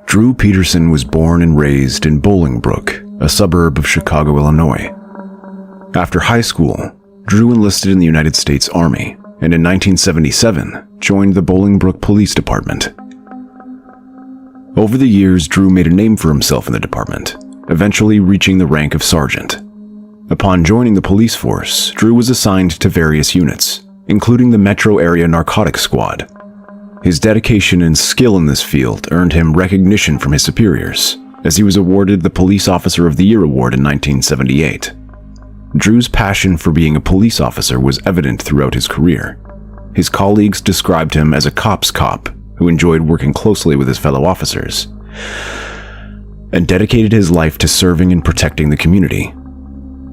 Drew Peterson was born and raised in Bolingbrook, a suburb of Chicago, Illinois. After high school, Drew enlisted in the United States Army and in 1977 joined the Bolingbrook Police Department. Over the years, Drew made a name for himself in the department, eventually reaching the rank of sergeant. Upon joining the police force, Drew was assigned to various units, including the Metro Area Narcotics Squad. His dedication and skill in this field earned him recognition from his superiors, as he was awarded the Police Officer of the Year award in 1978. Drew's passion for being a police officer was evident throughout his career. His colleagues described him as a cop's cop who enjoyed working closely with his fellow officers and dedicated his life to serving and protecting the community.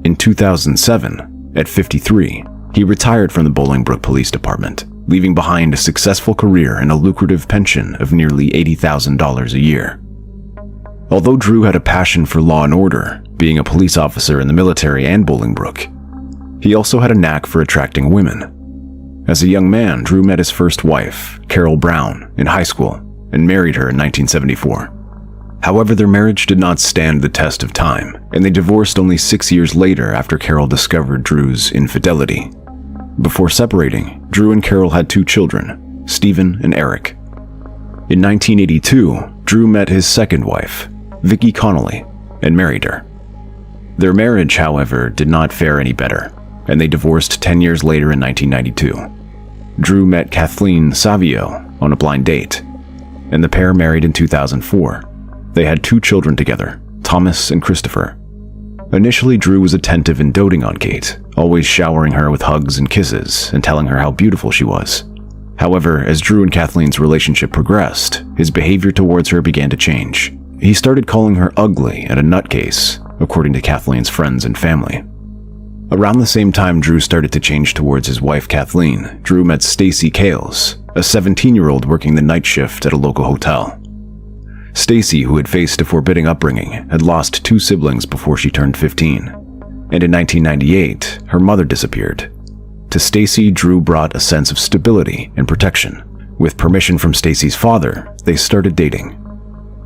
In 2007, at 53, he retired from the Bolingbrook Police Department, leaving behind a successful career and a lucrative pension of nearly $80,000 a year. Although Drew had a passion for law and order, being a police officer in the military and Bolingbrook, he also had a knack for attracting women. As a young man, Drew met his first wife, Carol Brown, in high school and married her in 1974. However, their marriage did not stand the test of time, and they divorced only 6 years later after Carol discovered Drew's infidelity. Before separating, Drew and Carol had 2 children, Stephen and Eric. In 1982, Drew met his second wife, Vicki Connolly, and married her. Their marriage, however, did not fare any better, and they divorced 10 years later in 1992. Drew met Kathleen Savio on a blind date, and the pair married in 2004. They had 2 children together, Thomas and Christopher. Initially, Drew was attentive and doting on Kate, always showering her with hugs and kisses and telling her how beautiful she was. However, as Drew and Kathleen's relationship progressed, his behavior towards her began to change. He started calling her ugly and a nutcase, according to Kathleen's friends and family. Around the same time Drew started to change towards his wife Kathleen, Drew met Stacy Kales, a 17-year-old working the night shift at a local hotel. Stacy, who had faced a forbidding upbringing, had lost 2 siblings before she turned 15, and in 1998, her mother disappeared. To Stacy, Drew brought a sense of stability and protection. With permission from Stacy's father, they started dating.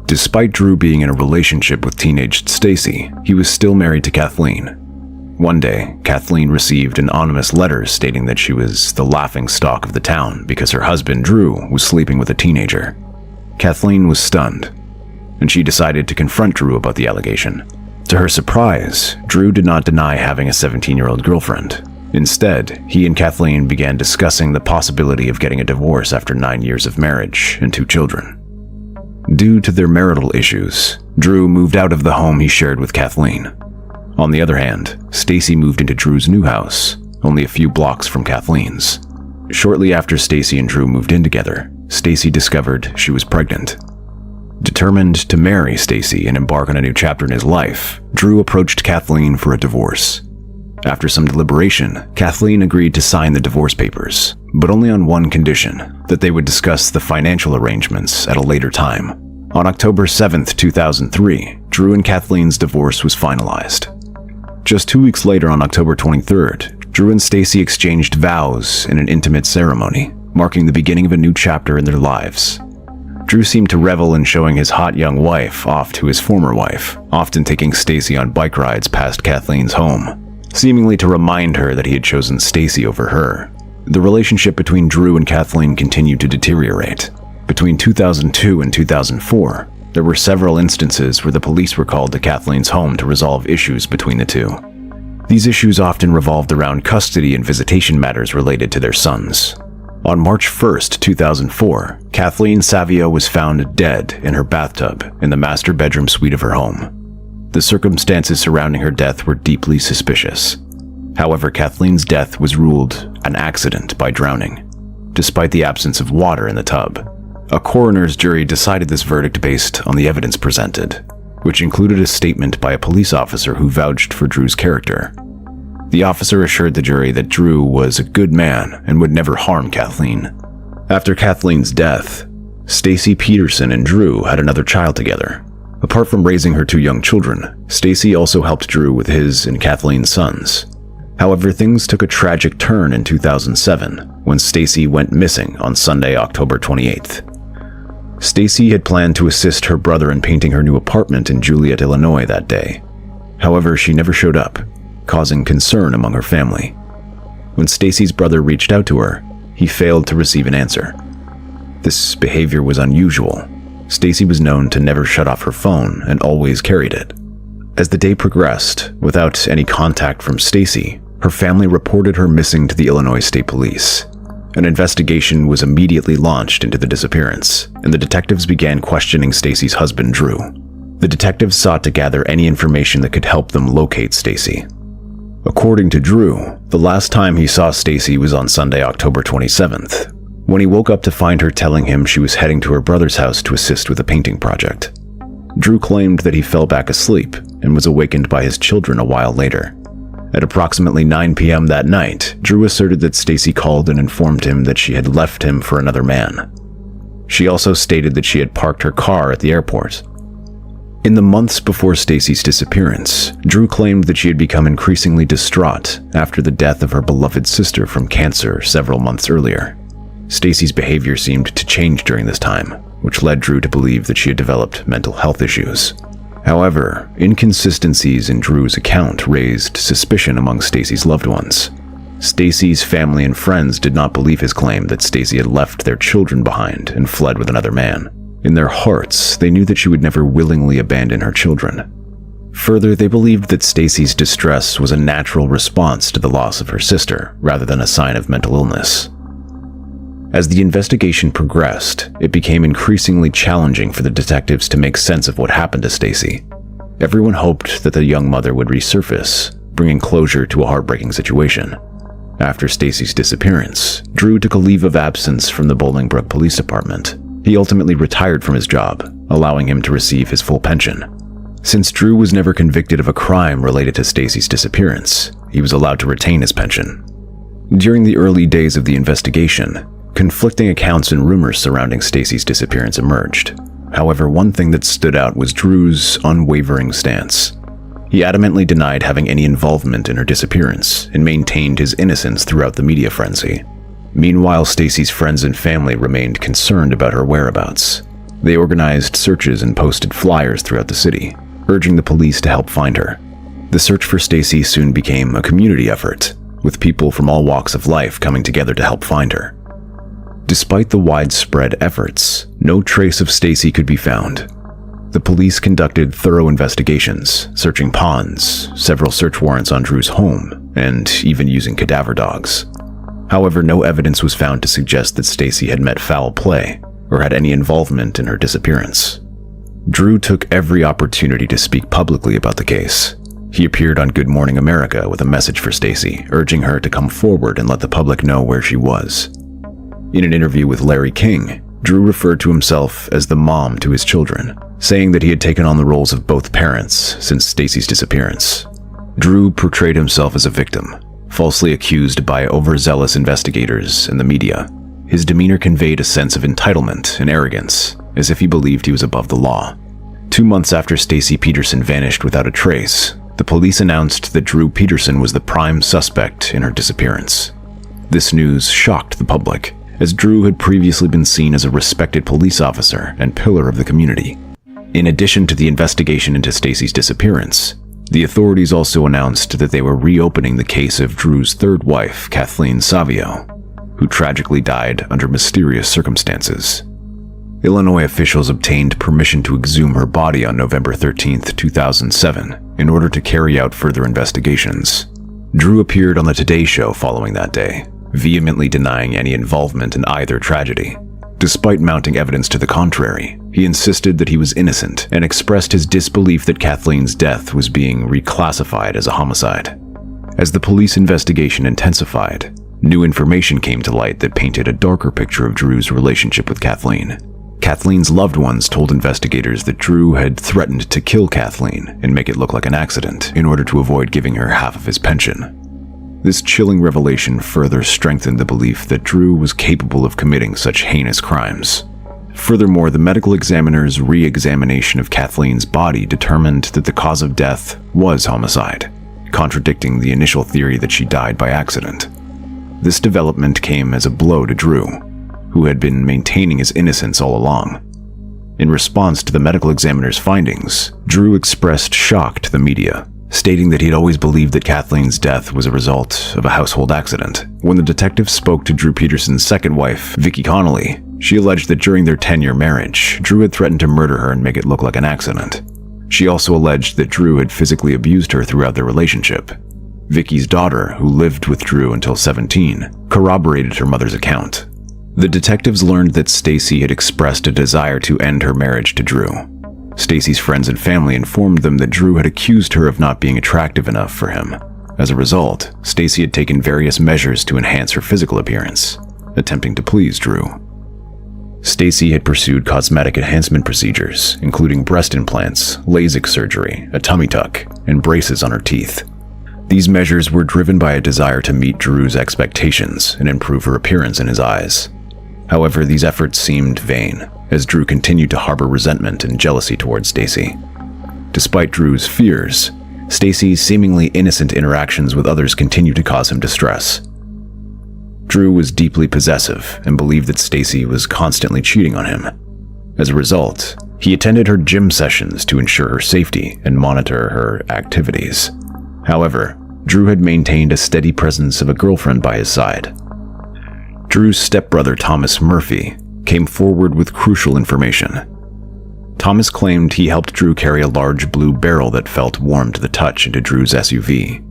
Despite Drew being in a relationship with teenage Stacy, he was still married to Kathleen. One day, Kathleen received anonymous letters stating that she was the laughingstock of the town because her husband, Drew, was sleeping with a teenager. Kathleen was stunned, and she decided to confront Drew about the allegation. To her surprise, Drew did not deny having a 17-year-old girlfriend. Instead, he and Kathleen began discussing the possibility of getting a divorce after 9 years of marriage and 2 children. Due to their marital issues, Drew moved out of the home he shared with Kathleen. On the other hand, Stacy moved into Drew's new house, only a few blocks from Kathleen's. Shortly after Stacy and Drew moved in together, Stacy discovered she was pregnant. Determined to marry Stacy and embark on a new chapter in his life, Drew approached Kathleen for a divorce. After some deliberation, Kathleen agreed to sign the divorce papers, but only on one condition, that they would discuss the financial arrangements at a later time. On October 7, 2003, Drew and Kathleen's divorce was finalized. Just 2 weeks later, on October 23rd, Drew and Stacy exchanged vows in an intimate ceremony, marking the beginning of a new chapter in their lives. Drew seemed to revel in showing his hot young wife off to his former wife, often taking Stacy on bike rides past Kathleen's home, seemingly to remind her that he had chosen Stacy over her. The relationship between Drew and Kathleen continued to deteriorate. Between 2002 and 2004, there were several instances where the police were called to Kathleen's home to resolve issues between the two. These issues often revolved around custody and visitation matters related to their sons. On March 1, 2004, Kathleen Savio was found dead in her bathtub in the master bedroom suite of her home. The circumstances surrounding her death were deeply suspicious. However, Kathleen's death was ruled an accident by drowning, despite the absence of water in the tub. A coroner's jury decided this verdict based on the evidence presented, which included a statement by a police officer who vouched for Drew's character. The officer assured the jury that Drew was a good man and would never harm Kathleen. After Kathleen's death, Stacy Peterson and Drew had another child together. Apart from raising her 2 young children, Stacy also helped Drew with his and Kathleen's sons. However, things took a tragic turn in 2007 when Stacy went missing on Sunday, October 28th. Stacy had planned to assist her brother in painting her new apartment in Joliet, Illinois that day. However, she never showed up, causing concern among her family. When Stacy's brother reached out to her, he failed to receive an answer. This behavior was unusual. Stacy was known to never shut off her phone and always carried it. As the day progressed, without any contact from Stacy, her family reported her missing to the Illinois State Police. An investigation was immediately launched into the disappearance, and the detectives began questioning Stacy's husband, Drew. The detectives sought to gather any information that could help them locate Stacy. According to Drew, the last time he saw Stacy was on Sunday, October 27th, when he woke up to find her telling him she was heading to her brother's house to assist with a painting project. Drew claimed that he fell back asleep and was awakened by his children a while later. At approximately 9 p.m. that night, Drew asserted that Stacy called and informed him that she had left him for another man. She also stated that she had parked her car at the airport. In the months before Stacy's disappearance, Drew claimed that she had become increasingly distraught after the death of her beloved sister from cancer several months earlier. Stacy's behavior seemed to change during this time, which led Drew to believe that she had developed mental health issues. However, inconsistencies in Drew's account raised suspicion among Stacy's loved ones. Stacy's family and friends did not believe his claim that Stacy had left their children behind and fled with another man. In their hearts, they knew that she would never willingly abandon her children. Further, they believed that Stacy's distress was a natural response to the loss of her sister, rather than a sign of mental illness. As the investigation progressed, it became increasingly challenging for the detectives to make sense of what happened to Stacy. Everyone hoped that the young mother would resurface, bringing closure to a heartbreaking situation. After Stacy's disappearance, Drew took a leave of absence from the Bolingbrook Police Department. He ultimately retired from his job, allowing him to receive his full pension. Since Drew was never convicted of a crime related to Stacy's disappearance, he was allowed to retain his pension. During the early days of the investigation, conflicting accounts and rumors surrounding Stacy's disappearance emerged. However, one thing that stood out was Drew's unwavering stance. He adamantly denied having any involvement in her disappearance and maintained his innocence throughout the media frenzy. Meanwhile, Stacy's friends and family remained concerned about her whereabouts. They organized searches and posted flyers throughout the city, urging the police to help find her. The search for Stacy soon became a community effort, with people from all walks of life coming together to help find her. Despite the widespread efforts, no trace of Stacy could be found. The police conducted thorough investigations, searching ponds, several search warrants on Drew's home, and even using cadaver dogs. However, no evidence was found to suggest that Stacy had met foul play or had any involvement in her disappearance. Drew took every opportunity to speak publicly about the case. He appeared on Good Morning America with a message for Stacy, urging her to come forward and let the public know where she was. In an interview with Larry King, Drew referred to himself as the mom to his children, saying that he had taken on the roles of both parents since Stacy's disappearance. Drew portrayed himself as a victim, falsely accused by overzealous investigators and the media. His demeanor conveyed a sense of entitlement and arrogance, as if he believed he was above the law. 2 months after Stacy Peterson vanished without a trace, the police announced that Drew Peterson was the prime suspect in her disappearance. This news shocked the public, as Drew had previously been seen as a respected police officer and pillar of the community. In addition to the investigation into Stacy's disappearance, the authorities also announced that they were reopening the case of Drew's third wife, Kathleen Savio, who tragically died under mysterious circumstances. Illinois officials obtained permission to exhume her body on November 13, 2007, in order to carry out further investigations. Drew appeared on the Today Show following that day, vehemently denying any involvement in either tragedy. Despite mounting evidence to the contrary, he insisted that he was innocent and expressed his disbelief that Kathleen's death was being reclassified as a homicide. As the police investigation intensified, new information came to light that painted a darker picture of Drew's relationship with Kathleen. Kathleen's loved ones told investigators that Drew had threatened to kill Kathleen and make it look like an accident in order to avoid giving her half of his pension. This chilling revelation further strengthened the belief that Drew was capable of committing such heinous crimes. Furthermore, the medical examiner's re-examination of Kathleen's body determined that the cause of death was homicide, contradicting the initial theory that she died by accident. This development came as a blow to Drew, who had been maintaining his innocence all along. In response to the medical examiner's findings, Drew expressed shock to the media, stating that he'd always believed that Kathleen's death was a result of a household accident. When the detective spoke to Drew Peterson's second wife, Vicki Connolly, she alleged that during their 10-year marriage, Drew had threatened to murder her and make it look like an accident. She also alleged that Drew had physically abused her throughout their relationship. Vicki's daughter, who lived with Drew until 17, corroborated her mother's account. The detectives learned that Stacy had expressed a desire to end her marriage to Drew. Stacy's friends and family informed them that Drew had accused her of not being attractive enough for him. As a result, Stacy had taken various measures to enhance her physical appearance, attempting to please Drew. Stacy had pursued cosmetic enhancement procedures, including breast implants, LASIK surgery, a tummy tuck, and braces on her teeth. These measures were driven by a desire to meet Drew's expectations and improve her appearance in his eyes. However, these efforts seemed vain, as Drew continued to harbor resentment and jealousy towards Stacy. Despite Drew's fears, Stacy's seemingly innocent interactions with others continued to cause him distress. Drew was deeply possessive and believed that Stacy was constantly cheating on him. As a result, he attended her gym sessions to ensure her safety and monitor her activities. However, Drew had maintained a steady presence of a girlfriend by his side. Drew's stepbrother Thomas Murphy came forward with crucial information. Thomas claimed he helped Drew carry a large blue barrel that felt warm to the touch into Drew's SUV.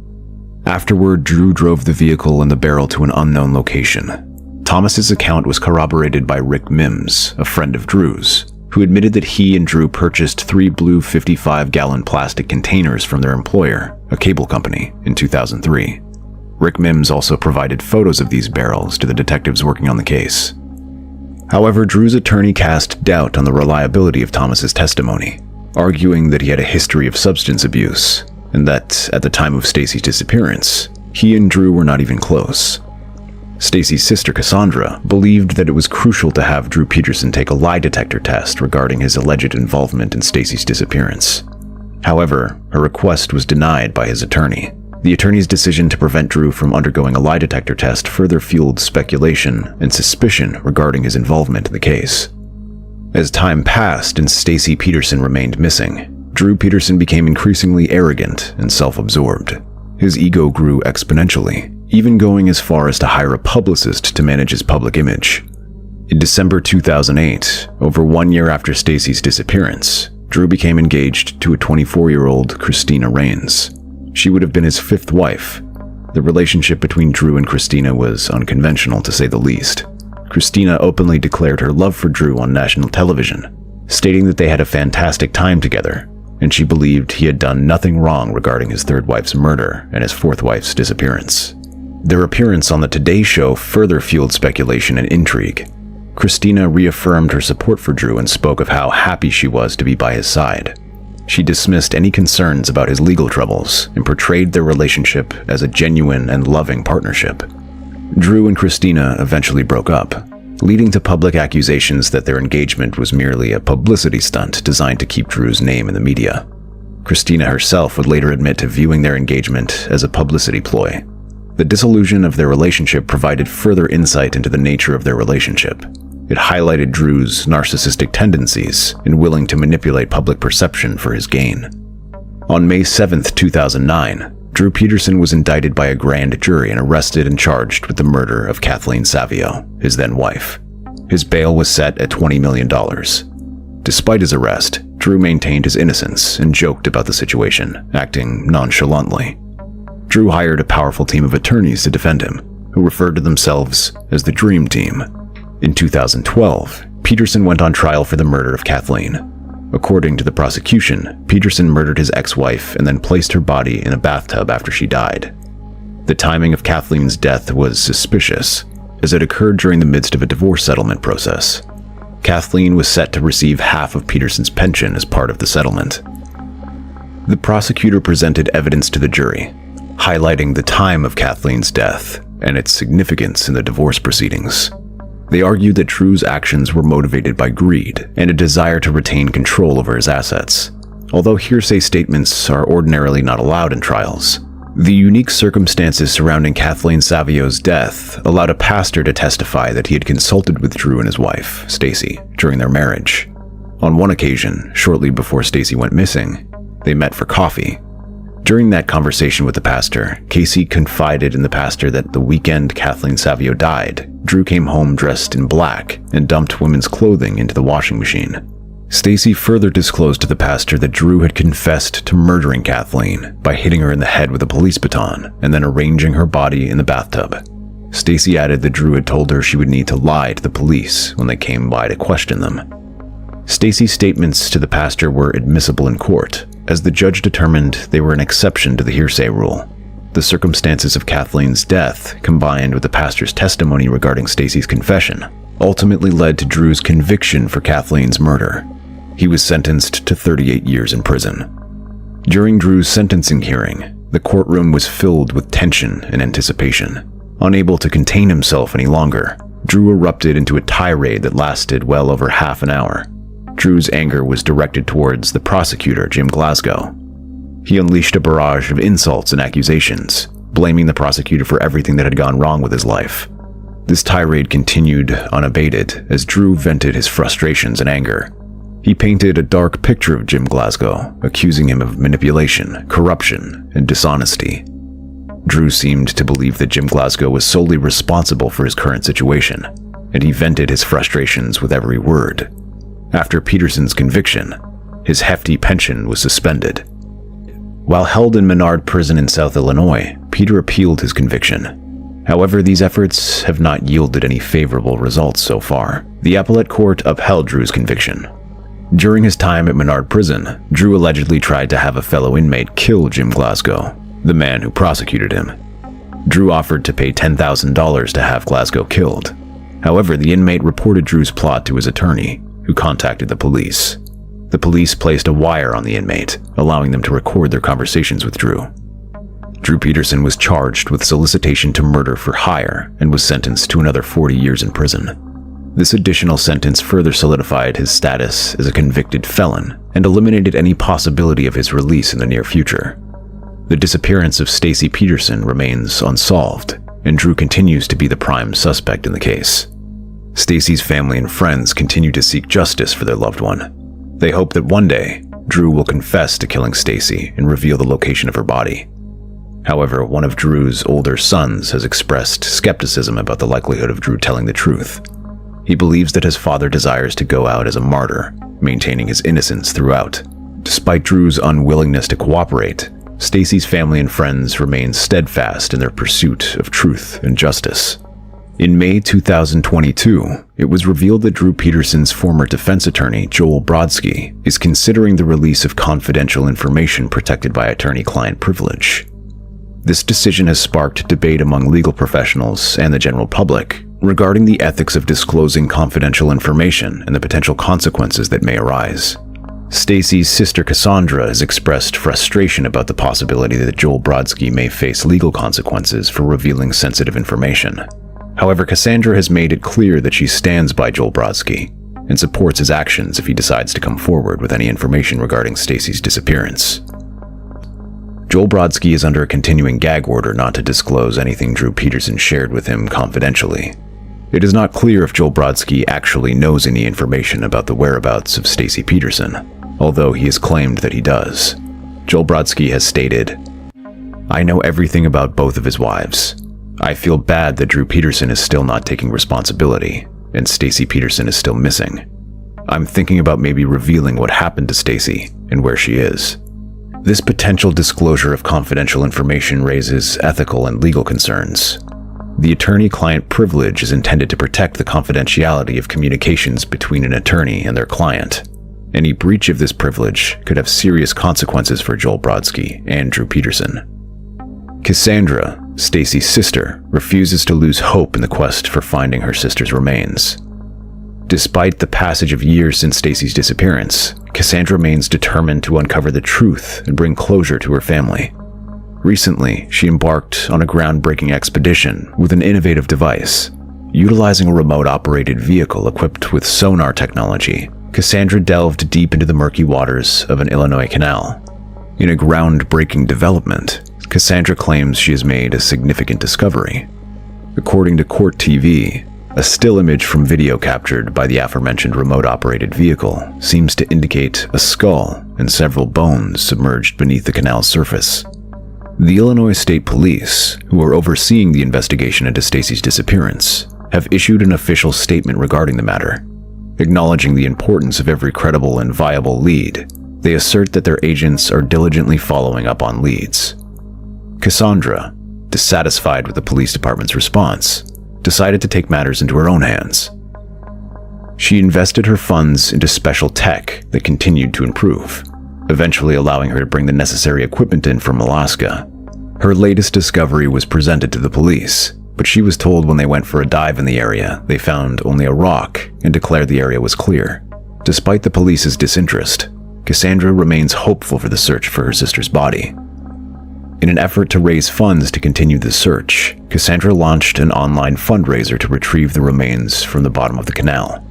Afterward, Drew drove the vehicle and the barrel to an unknown location. Thomas's account was corroborated by Rick Mims, a friend of Drew's, who admitted that he and Drew purchased 3 blue 55-gallon plastic containers from their employer, a cable company, in 2003. Rick Mims also provided photos of these barrels to the detectives working on the case. However, Drew's attorney cast doubt on the reliability of Thomas's testimony, arguing that he had a history of substance abuse, and that, at the time of Stacy's disappearance, he and Drew were not even close. Stacy's sister Cassandra believed that it was crucial to have Drew Peterson take a lie detector test regarding his alleged involvement in Stacy's disappearance. However, her request was denied by his attorney. The attorney's decision to prevent Drew from undergoing a lie detector test further fueled speculation and suspicion regarding his involvement in the case. As time passed and Stacy Peterson remained missing, Drew Peterson became increasingly arrogant and self-absorbed. His ego grew exponentially, even going as far as to hire a publicist to manage his public image. In December 2008, over 1 year after Stacy's disappearance, Drew became engaged to a 24-year-old Christina Rains. She would have been his 5th wife. The relationship between Drew and Christina was unconventional, to say the least. Christina openly declared her love for Drew on national television, stating that they had a fantastic time together, and she believed he had done nothing wrong regarding his 3rd wife's murder and his 4th wife's disappearance. Their appearance on the Today Show further fueled speculation and intrigue. Christina reaffirmed her support for Drew and spoke of how happy she was to be by his side. She dismissed any concerns about his legal troubles and portrayed their relationship as a genuine and loving partnership. Drew and Christina eventually broke up, leading to public accusations that their engagement was merely a publicity stunt designed to keep Drew's name in the media. Christina herself would later admit to viewing their engagement as a publicity ploy. The dissolution of their relationship provided further insight into the nature of their relationship. It highlighted Drew's narcissistic tendencies and willing to manipulate public perception for his gain. On May 7, 2009, Drew Peterson was indicted by a grand jury and arrested and charged with the murder of Kathleen Savio, his then wife. His bail was set at $20 million. Despite his arrest, Drew maintained his innocence and joked about the situation, acting nonchalantly. Drew hired a powerful team of attorneys to defend him, who referred to themselves as the Dream Team. In 2012, Peterson went on trial for the murder of Kathleen. According to the prosecution, Peterson murdered his ex-wife and then placed her body in a bathtub after she died. The timing of Kathleen's death was suspicious, as it occurred during the midst of a divorce settlement process. Kathleen was set to receive half of Peterson's pension as part of the settlement. The prosecutor presented evidence to the jury, highlighting the time of Kathleen's death and its significance in the divorce proceedings. They argued that Drew's actions were motivated by greed and a desire to retain control over his assets. Although hearsay statements are ordinarily not allowed in trials, the unique circumstances surrounding Kathleen Savio's death allowed a pastor to testify that he had consulted with Drew and his wife, Stacy, during their marriage. On one occasion, shortly before Stacy went missing, they met for coffee. During that conversation with the pastor, Casey confided in the pastor that the weekend Kathleen Savio died, Drew came home dressed in black and dumped women's clothing into the washing machine. Stacy further disclosed to the pastor that Drew had confessed to murdering Kathleen by hitting her in the head with a police baton and then arranging her body in the bathtub. Stacy added that Drew had told her she would need to lie to the police when they came by to question them. Stacy's statements to the pastor were admissible in court, as the judge determined they were an exception to the hearsay rule. The circumstances of Kathleen's death, combined with the pastor's testimony regarding Stacy's confession, ultimately led to Drew's conviction for Kathleen's murder. He was sentenced to 38 years in prison. During Drew's sentencing hearing, the courtroom was filled with tension and anticipation. Unable to contain himself any longer, Drew erupted into a tirade that lasted well over half an hour. Drew's anger was directed towards the prosecutor, Jim Glasgow. He unleashed a barrage of insults and accusations, blaming the prosecutor for everything that had gone wrong with his life. This tirade continued unabated as Drew vented his frustrations and anger. He painted a dark picture of Jim Glasgow, accusing him of manipulation, corruption, and dishonesty. Drew seemed to believe that Jim Glasgow was solely responsible for his current situation, and he vented his frustrations with every word. After Peterson's conviction, his hefty pension was suspended. While held in Menard Prison in South Illinois, Peter appealed his conviction. However, these efforts have not yielded any favorable results so far. The appellate court upheld Drew's conviction. During his time at Menard Prison, Drew allegedly tried to have a fellow inmate kill Jim Glasgow, the man who prosecuted him. Drew offered to pay $10,000 to have Glasgow killed. However, the inmate reported Drew's plot to his attorney, who contacted the police. The police placed a wire on the inmate, allowing them to record their conversations with Drew. Drew Peterson was charged with solicitation to murder for hire and was sentenced to another 40 years in prison. This additional sentence further solidified his status as a convicted felon and eliminated any possibility of his release in the near future. The disappearance of Stacy Peterson remains unsolved, and Drew continues to be the prime suspect in the case. Stacy's family and friends continue to seek justice for their loved one. They hope that one day, Drew will confess to killing Stacy and reveal the location of her body. However, one of Drew's older sons has expressed skepticism about the likelihood of Drew telling the truth. He believes that his father desires to go out as a martyr, maintaining his innocence throughout. Despite Drew's unwillingness to cooperate, Stacy's family and friends remain steadfast in their pursuit of truth and justice. In May 2022, it was revealed that Drew Peterson's former defense attorney, Joel Brodsky, is considering the release of confidential information protected by attorney-client privilege. This decision has sparked debate among legal professionals and the general public regarding the ethics of disclosing confidential information and the potential consequences that may arise. Stacy's sister Cassandra has expressed frustration about the possibility that Joel Brodsky may face legal consequences for revealing sensitive information. However, Cassandra has made it clear that she stands by Joel Brodsky and supports his actions if he decides to come forward with any information regarding Stacy's disappearance. Joel Brodsky is under a continuing gag order not to disclose anything Drew Peterson shared with him confidentially. It is not clear if Joel Brodsky actually knows any information about the whereabouts of Stacy Peterson, although he has claimed that he does. Joel Brodsky has stated, "I know everything about both of his wives. I feel bad that Drew Peterson is still not taking responsibility, and Stacy Peterson is still missing. I'm thinking about maybe revealing what happened to Stacy and where she is." This potential disclosure of confidential information raises ethical and legal concerns. The attorney-client privilege is intended to protect the confidentiality of communications between an attorney and their client. Any breach of this privilege could have serious consequences for Joel Brodsky and Drew Peterson. Cassandra, Stacy's sister, refuses to lose hope in the quest for finding her sister's remains. Despite the passage of years since Stacy's disappearance, Cassandra remains determined to uncover the truth and bring closure to her family. Recently, she embarked on a groundbreaking expedition with an innovative device. Utilizing a remote-operated vehicle equipped with sonar technology, Cassandra delved deep into the murky waters of an Illinois canal. In a groundbreaking development, Cassandra claims she has made a significant discovery. According to Court TV, A still image from video captured by the aforementioned remote-operated vehicle seems to indicate a skull and several bones submerged beneath the canal's surface. The Illinois State Police, who are overseeing the investigation into Stacy's disappearance, have issued an official statement regarding the matter. Acknowledging the importance of every credible and viable lead, they assert that their agents are diligently following up on leads. Cassandra, dissatisfied with the police department's response, decided to take matters into her own hands. She invested her funds into special tech that continued to improve, eventually allowing her to bring the necessary equipment in from Alaska. Her latest discovery was presented to the police, but she was told when they went for a dive in the area they found only a rock and declared the area was clear. Despite the police's disinterest, Cassandra remains hopeful for the search for her sister's body. In an effort to raise funds to continue the search, Cassandra launched an online fundraiser to retrieve the remains from the bottom of the canal.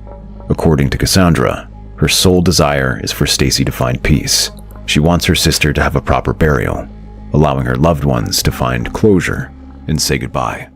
According to Cassandra, her sole desire is for Stacy to find peace. She wants her sister to have a proper burial, allowing her loved ones to find closure and say goodbye.